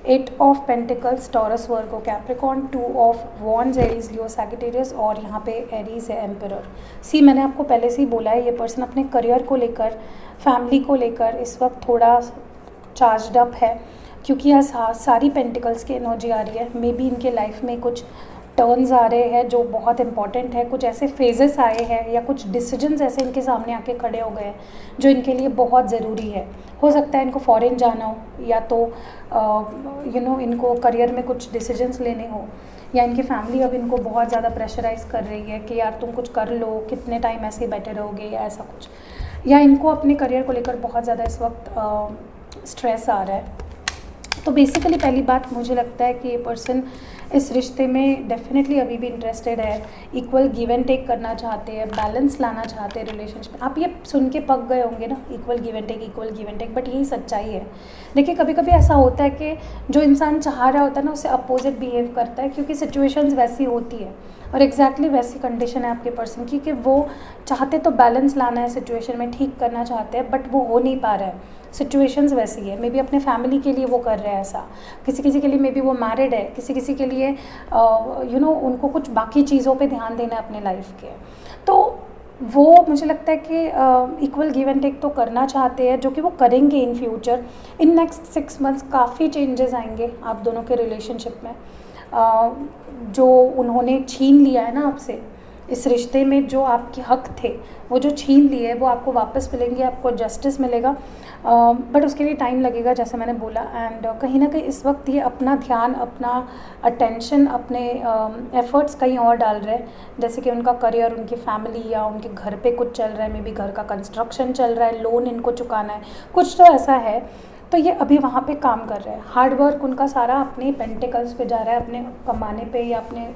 8 of pentacles, taurus, Virgo, Capricorn, 2 of wands, Aries, Leo, Sagittarius, और यहाँ पे एरीज है, एम्परर। सी, मैंने आपको पहले से ही बोला है, ये पर्सन अपने करियर को लेकर, फैमिली को लेकर इस वक्त थोड़ा चार्जड अप है, क्योंकि यहाँ सारी पेंटिकल्स की एनर्जी आ रही है। मे बी इनके लाइफ में कुछ टर्न्स आ रहे हैं जो बहुत इंपॉर्टेंट है, कुछ ऐसे फेजेस आए हैं, या कुछ डिसीजंस ऐसे इनके सामने आके खड़े हो गए हैं जो इनके लिए बहुत ज़रूरी है। हो सकता है इनको फॉरेन जाना हो, या तो इनको करियर में कुछ डिसीजंस लेने हो, या इनकी फैमिली अब इनको बहुत ज़्यादा प्रेशराइज़ कर रही है कि यार तुम कुछ कर लो, कितने टाइम ऐसे ही बैठे रहोगे, या ऐसा कुछ, या इनको अपने करियर को लेकर बहुत ज़्यादा इस वक्त स्ट्रेस आ रहा है। तो बेसिकली पहली बात, मुझे लगता है कि ये पर्सन इस रिश्ते में डेफिनेटली अभी भी इंटरेस्टेड है, इक्वल गिव एंड टेक करना चाहते हैं, बैलेंस लाना चाहते हैं रिलेशनशिप। आप ये सुन के पक गए होंगे ना, equal give and take, equal give and take, but यही सच्चाई है। देखिए कभी कभी ऐसा होता है कि जो इंसान चाह रहा होता है ना, उससे अपोजिट बिहेव करता है, क्योंकि सिचुएशंस वैसी होती है, और एग्जैक्टली वैसी कंडीशन है आपके पर्सन की कि वो चाहते तो बैलेंस लाना है सिचुएशन में, ठीक करना चाहते हैं, बट वो हो नहीं पा रहा है, सिचुएशंस वैसी है। मे बी अपने फैमिली के लिए वो कर रहे हैं ऐसा, किसी किसी के लिए मे बी वो मैरिड है, किसी किसी के लिए उनको कुछ बाकी चीज़ों पे ध्यान देना है अपने लाइफ के। तो वो मुझे लगता है कि इक्वल गिव एंड टेक तो करना चाहते हैं, जो कि वो करेंगे in future. In next 6 months काफ़ी चेंजेस आएंगे आप दोनों के रिलेशनशिप में। जो उन्होंने छीन लिया है ना आपसे, इस रिश्ते में जो आपके हक थे वो जो छीन लिए, वो आपको वापस मिलेंगे, आपको जस्टिस मिलेगा। बट उसके लिए टाइम लगेगा जैसे मैंने बोला। एंड कहीं ना कहीं इस वक्त ये अपना ध्यान, अपना अटेंशन, अपने एफर्ट्स कहीं और डाल रहे हैं, जैसे कि उनका करियर, उनकी फैमिली, या उनके घर पे कुछ चल रहा है, मे बी घर का कंस्ट्रक्शन चल रहा है, लोन इनको चुकाना है, कुछ तो ऐसा है। तो ये अभी वहाँ पे काम कर रहे हैं। हार्ड वर्क उनका सारा अपने पेंटिकल्स पे जा रहा है, अपने कमाने पे, या अपने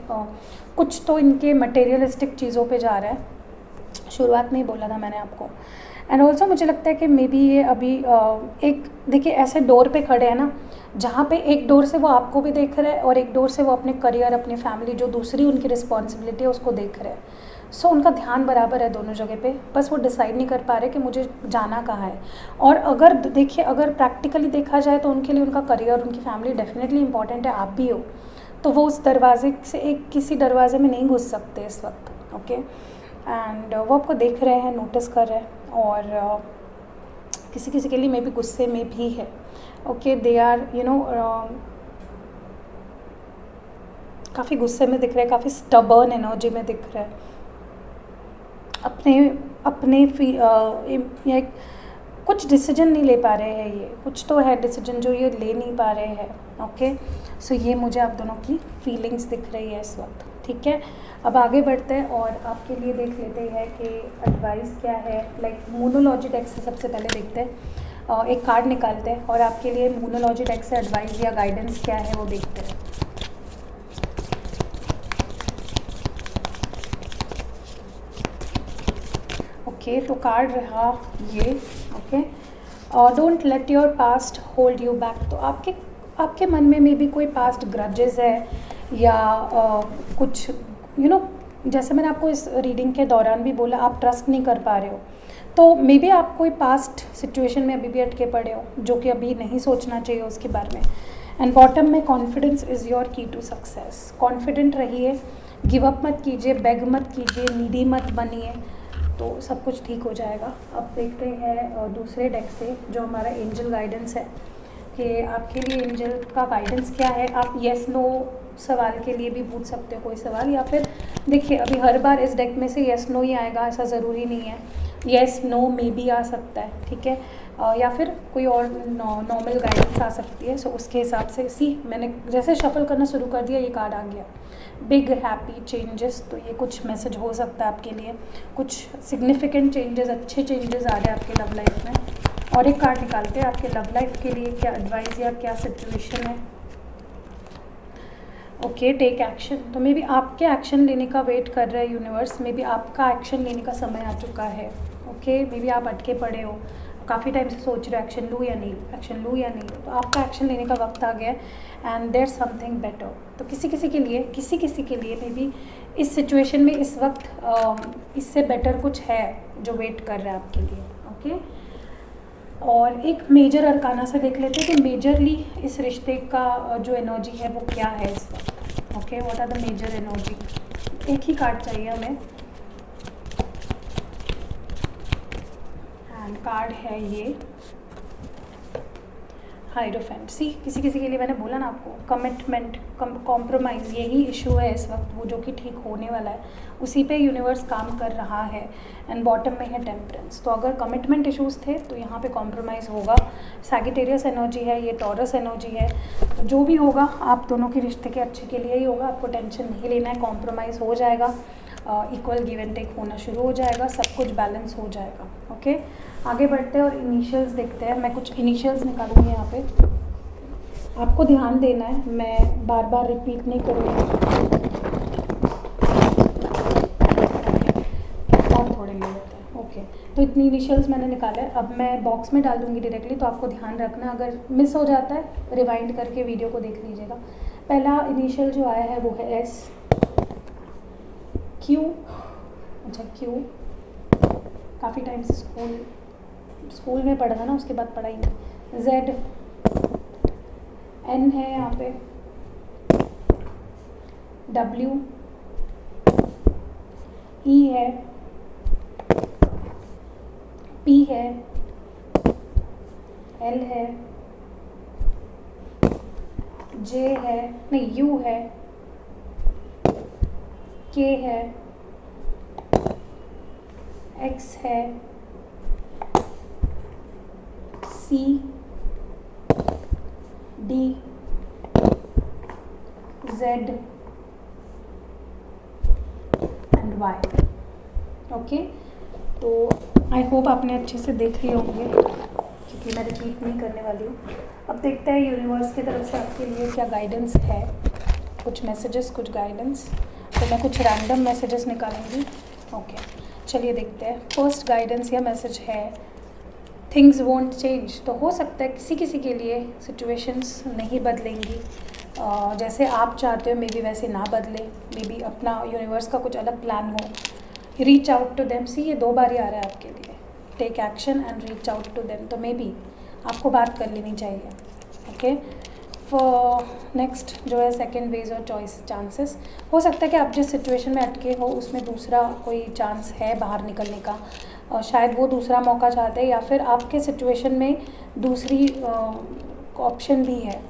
कुछ तो इनके मटेरियलिस्टिक चीज़ों पे जा रहा है। शुरुआत में ही बोला था मैंने आपको। एंड ऑल्सो मुझे लगता है कि मे बी ये अभी एक देखिए ऐसे डोर पे खड़े हैं ना, जहाँ पे एक डोर से वो आपको भी देख रहे हैं और एक डोर से वो अपने करियर, अपनी फैमिली, जो दूसरी उनकी रिस्पॉन्सिबिलिटी है उसको देख रहे हैं। सो उनका ध्यान बराबर है दोनों जगह पे, बस वो डिसाइड नहीं कर पा रहे कि मुझे जाना कहाँ है। और अगर देखिए, अगर प्रैक्टिकली देखा जाए तो उनके लिए उनका करियर, उनकी फैमिली डेफिनेटली इंपॉर्टेंट है, आप भी हो। तो वो उस दरवाजे से एक किसी दरवाजे में नहीं घुस सकते इस वक्त, ओके। एंड वो आपको देख रहे हैं, नोटिस कर रहे हैं, और किसी किसी के लिए मे बी गुस्से में भी है, ओके। दे आर काफ़ी गुस्से में दिख रहे हैं, काफ़ी स्टबर्न एनर्जी में दिख रहे हैं, अपने या कुछ डिसीजन नहीं ले पा रहे हैं। ये कुछ तो है डिसीजन जो ये ले नहीं पा रहे हैं, ओके। सो ये मुझे आप दोनों की फीलिंग्स दिख रही है इस वक्त, ठीक है। अब आगे बढ़ते हैं और आपके लिए देख लेते हैं कि एडवाइस क्या है। लाइक मोनोलॉजी डेक से सबसे पहले देखते हैं, एक कार्ड निकालते हैं और आपके लिए मोनोलॉजी डेक से एडवाइस या गाइडेंस क्या है वो देखते हैं। ओके, तो कार्ड रहा ये, okay. Don't let your past hold you back. तो आपके मन में मे बी कोई पास्ट ग्रजेस है, या कुछ जैसे मैंने आपको इस रीडिंग के दौरान भी बोला, आप ट्रस्ट नहीं कर पा रहे हो। तो मे बी आप कोई पास्ट सिचुएशन में अभी भी अटके पड़े हो, जो कि अभी नहीं सोचना चाहिए उसके बारे में। एंड बॉटम में कॉन्फिडेंस इज़ योर की टू सक्सेस। कॉन्फिडेंट रहिए, गिव अप मत कीजिए, बेग मत कीजिए, नीडी मत बनिए, तो सब कुछ ठीक हो जाएगा। अब देखते हैं दूसरे डेक से जो हमारा एंजल गाइडेंस है, कि आपके लिए एंजल का गाइडेंस क्या है। आप येस नो सवाल के लिए भी पूछ सकते हो कोई सवाल, या फिर देखिए अभी हर बार इस डेक में से येस नो ही आएगा, ऐसा ज़रूरी नहीं है। येस नो मे भी आ सकता है, ठीक है, या फिर कोई और नॉर्मल गाइडेंस आ सकती है। सो उसके हिसाब से मैंने जैसे शफल करना शुरू कर दिया, ये कार्ड आ गया, बिग हैप्पी चेंजेस। तो ये कुछ मैसेज हो सकता है आपके लिए, कुछ सिग्निफिकेंट चेंजेस, अच्छे चेंजेस आ रहे हैं आपके लव लाइफ में। और एक कार्ड निकालते हैं आपके लव लाइफ के लिए क्या एडवाइस या क्या सिचुएशन है। Okay, take action. तो मे बी आपके एक्शन लेने का वेट कर रहे हैं यूनिवर्स, मे बी आपका एक्शन लेने का समय आ चुका है, ओके। मे बी आप अटके पड़े हो, काफ़ी टाइम से सोच रहे हो एक्शन लूँ या नहीं, एक्शन लूँ या नहीं, तो आपका एक्शन लेने का वक्त आ गया है। And there something better. तो किसी किसी के लिए मे बी इस सिचुएशन में इस वक्त इससे बेटर कुछ है जो वेट कर रहा है आपके लिए, ओके। और एक मेजर अरकाना से देख लेते हैं कि मेजरली इस रिश्ते का जो एनर्जी है वो क्या है इस वक्त, okay. What are the major energy. एक ही कार्ड चाहिए हमें, एंड कार्ड है ये हाइरोफेंट। किसी किसी के लिए मैंने बोला ना आपको, कमिटमेंट, कॉम्प्रोमाइज़, यही इशू है इस वक्त, वो जो कि ठीक होने वाला है, उसी पे यूनिवर्स काम कर रहा है। एंड बॉटम में है टेम्परेंस। तो अगर कमिटमेंट इश्यूज थे तो यहाँ पे कॉम्प्रोमाइज़ होगा। सैजिटेरियस एनर्जी है, ये टॉरस एनर्जी है, तो जो भी होगा आप दोनों के रिश्ते के अच्छे के लिए ही होगा। आपको टेंशन नहीं लेना है, कॉम्प्रोमाइज़ हो जाएगा, इक्वल गिव एंड टेक होना शुरू हो जाएगा, सब कुछ बैलेंस हो जाएगा, ओके। आगे बढ़ते हैं और इनिशियल्स देखते हैं। मैं कुछ इनिशियल्स निकालूंगी यहाँ पे, आपको ध्यान देना है, मैं बार बार रिपीट नहीं करूँगी, और थोड़े ले लेते हैं, ओके। तो इतनी इनिशियल्स मैंने निकाले, अब मैं बॉक्स में डाल दूँगी डायरेक्टली, तो आपको ध्यान रखना, अगर मिस हो जाता है रिवाइंड करके वीडियो को देख लीजिएगा। पहला इनिशियल जो आया है वो है एस, क्यू, अच्छा क्यू, काफ़ी टाइम से स्कूल में पढ़ा था ना, उसके बाद पढ़ाई नहीं। जेड, एन है यहाँ पे, डब्ल्यू, ई है, पी है, एल है, जे है, नहीं यू है, के है, एक्स है, C, D, Z and Y। Okay, तो आई होप आपने अच्छे से देख लिए होंगे, क्योंकि मैं रिपीट नहीं करने वाली हूँ। अब देखते हैं यूनिवर्स की तरफ से आपके लिए क्या गाइडेंस है, कुछ मैसेजेस, कुछ गाइडेंस। तो मैं कुछ रैंडम मैसेजेस निकालूंगी। ओके, चलिए देखते हैं। फर्स्ट गाइडेंस या मैसेज है, थिंग्स वोंट चेंज। तो हो सकता है किसी किसी के लिए सिचुएशंस नहीं बदलेंगी जैसे आप चाहते हो, मे बी वैसे ना बदले, मे बी अपना यूनिवर्स का कुछ अलग प्लान हो। Reach out to them, see ये 2 बार ही आ रहा है आपके लिए, take action and reach out to them. तो मे बी आपको बात कर लेनी चाहिए। ओके, फॉर नेक्स्ट जो है सेकंड वेज और चॉइस चांसेस। हो सकता है कि आप जिस सिचुएशन में अटके हो उसमें दूसरा कोई चांस है बाहर निकलने का, और शायद वो दूसरा मौका चाहते हैं, या फिर आपके सिचुएशन में दूसरी ऑप्शन भी है,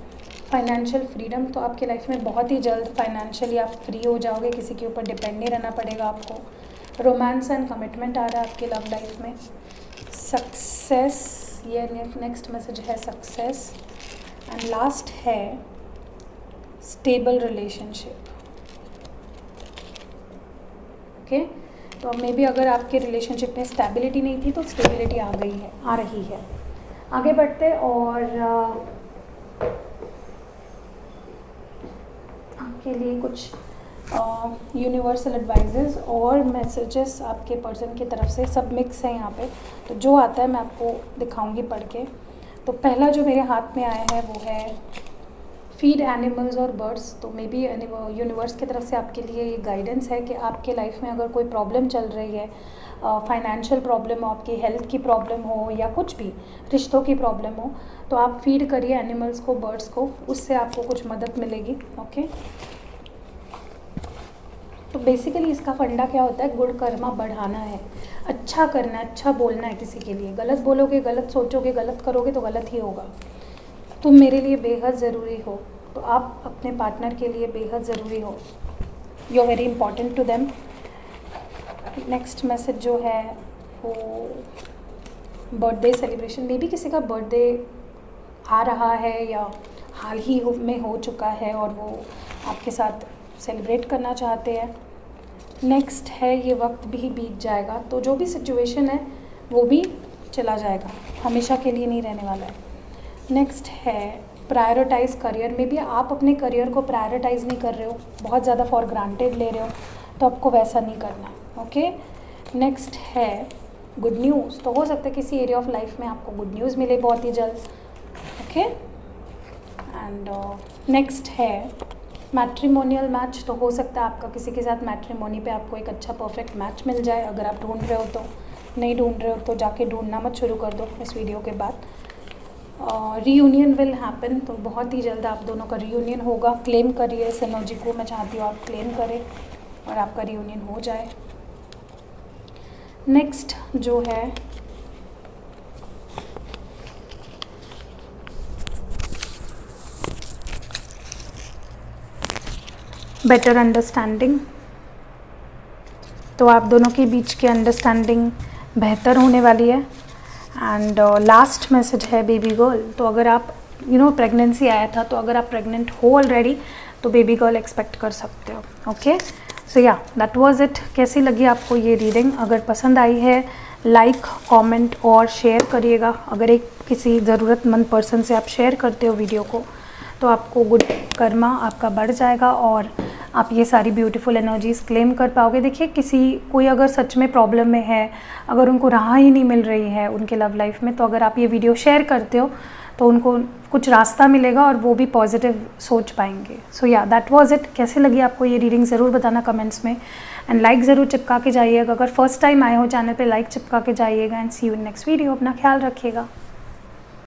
फाइनेंशियल फ्रीडम। तो आपके लाइफ में बहुत ही जल्द फाइनेंशियली आप फ्री हो जाओगे, किसी के ऊपर डिपेंड नहीं रहना पड़ेगा आपको। रोमांस एंड कमिटमेंट आ रहा है आपकी लव लाइफ में। सक्सेस, ये नेक्स्ट मैसेज है सक्सेस। एंड लास्ट है स्टेबल रिलेशनशिप। ओके, तो अब मे बी अगर आपके रिलेशनशिप में स्टेबिलिटी नहीं थी तो स्टेबिलिटी आ गई है, आ रही है। आगे बढ़ते और आपके लिए कुछ यूनिवर्सल एडवाइजेस और मैसेजेस आपके पर्सन की तरफ से, सब मिक्स है यहाँ पे। तो जो आता है मैं आपको दिखाऊंगी पढ़ के। तो पहला जो मेरे हाथ में आया है वो है फीड एनिमल्स और बर्ड्स। तो मे बी यूनिवर्स की तरफ से आपके लिए ये गाइडेंस है कि आपके लाइफ में अगर कोई प्रॉब्लम चल रही है, फाइनेंशियल प्रॉब्लम हो, आपकी हेल्थ की प्रॉब्लम हो, या कुछ भी रिश्तों की प्रॉब्लम हो, तो आप फीड करिए एनिमल्स को, बर्ड्स को, उससे आपको कुछ मदद मिलेगी। ओके, तो बेसिकली इसका फंडा क्या होता है, गुड कर्मा बढ़ाना है, अच्छा करना है, अच्छा बोलना है किसी के लिए। गलत बोलोगे, गलत सोचोगे, गलत करोगे तो गलत ही होगा। तुम मेरे लिए बेहद ज़रूरी हो, तो आप अपने पार्टनर के लिए बेहद ज़रूरी हो। You are very important to them. Next message जो है वो बर्थडे सेलिब्रेशन। मे बी किसी का बर्थडे आ रहा है या हाल ही में हो चुका है और वो आपके साथ सेलिब्रेट करना चाहते हैं। नेक्स्ट है ये वक्त भी बीत जाएगा। तो जो भी सिचुएशन है वो भी चला जाएगा, हमेशा के लिए नहीं रहने वाला है। नेक्स्ट है प्रायोरिटाइज़ करियर। में भी आप अपने करियर को प्रायोरिटाइज़ नहीं कर रहे हो, बहुत ज़्यादा फॉर ग्रांटेड ले रहे हो, तो आपको वैसा नहीं करना। ओके, नेक्स्ट है गुड न्यूज़। तो हो सकता है किसी एरिया ऑफ लाइफ में आपको गुड न्यूज़ मिले बहुत ही जल्द। ओके, एंड नेक्स्ट है मैट्रिमोनियल मैच। तो हो सकता है आपका किसी के साथ मैट्रिमोनी पे आपको एक अच्छा परफेक्ट मैच मिल जाए। अगर आप ढूंढ रहे हो तो, नहीं ढूंढ रहे हो तो जाके ढूंढना मत शुरू कर दो इस वीडियो के बाद। Reunion will happen. तो बहुत ही जल्द आप दोनों का रीयूनियन होगा। क्लेम करिए इस एनर्जी को, मैं चाहती हूँ आप क्लेम करें और आपका रीयूनियन हो जाए। नेक्स्ट जो है बेटर अंडरस्टैंडिंग। तो आप दोनों के बीच की अंडरस्टैंडिंग बेहतर होने वाली है। एंड लास्ट मैसेज है बेबी गर्ल। तो अगर आप प्रेगनेंसी आया था, तो अगर आप प्रेग्नेंट हो ऑलरेडी तो बेबी गर्ल एक्सपेक्ट कर सकते हो। ओके, सो या दैट वाज इट। कैसी लगी आपको ये रीडिंग? अगर पसंद आई है लाइक, कमेंट और शेयर करिएगा। अगर एक किसी ज़रूरतमंद पर्सन से आप शेयर करते हो वीडियो को, तो आपको गुड कर्मा आपका बढ़ जाएगा और आप ये सारी ब्यूटीफुल एनर्जीज़ क्लेम कर पाओगे। देखिए, कोई अगर सच में प्रॉब्लम में है, अगर उनको राह ही नहीं मिल रही है उनके लव लाइफ में, तो अगर आप ये वीडियो शेयर करते हो तो उनको कुछ रास्ता मिलेगा और वो भी पॉजिटिव सोच पाएंगे। सो या दैट वाज इट। कैसे लगी आपको ये रीडिंग ज़रूर बताना कमेंट्स में, एंड लाइक ज़रूर चिपका के जाइएगा। अगर फर्स्ट टाइम आए हो चैनल पे, लाइक चिपका के जाइएगा। And see you in next video. अपना ख्याल रखिएगा।